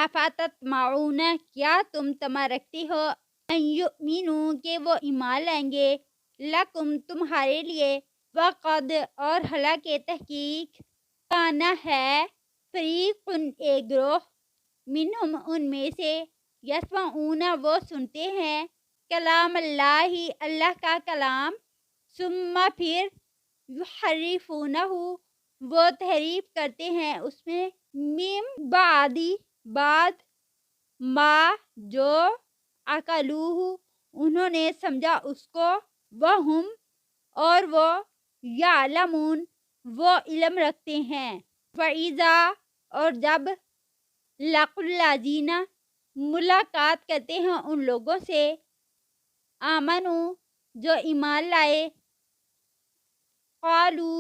अफ़तत्मऊन, क्या तुम तमा रखती हो, अन युमिनू कि वो ईमान लाएंगे, लकुम तुम्हारे लिए, वक़द और हालांकि तहकीक, काना है, फ़रीक़ुन एक ग्रोह, मिनहुम उनमें से, यस्मऊन वो सुनते हैं, कलाम अल्लाही अल्लाह का कलाम, सुम्मा फिर, युहर्रिफूनहु वो तहरीफ करते हैं उसमें, मिम बादी बाद, मा जो, अकलूहु उन्होंने समझा उसको, वहुम और वो, यालमून वो इल्म रखते हैं, फ़इज़ा और जब, लकुल्लाज़ीना मुलाकात करते हैं उन लोगों से, आमनू जो ईमान लाए, क़ालू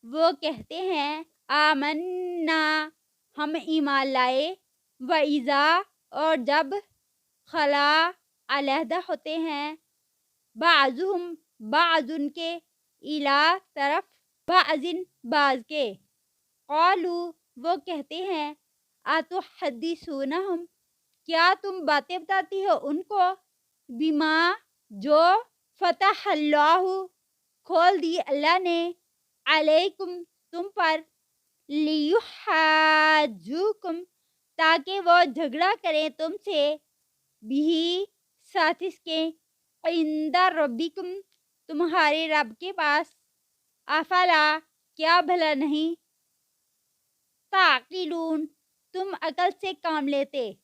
वो कहते हैं, आमन्ना हम ईमान लाए, वइज़ा और जब, खला अलहदा होते हैं, बाज़ुहुम बाज़ुन के, इला तरफ, बाज़िन बाज़ के, क़ालू वो कहते हैं, अतुहद्दिसूनहुम क्या तुम बातें बताती हो उनको, बिमा जो, फ़तहल्लाहु खोल दी अल्लाह ने, अलैकुम तुम पर, लियुहाजुकुम ताकि वो झगड़ा करें तुमसे, बिही साथ इसके, इंदा रब्बिकुम तुम्हारे रब के पास, अफला क्या भला नहीं, ताक़िलून तुम अकल से काम लेते।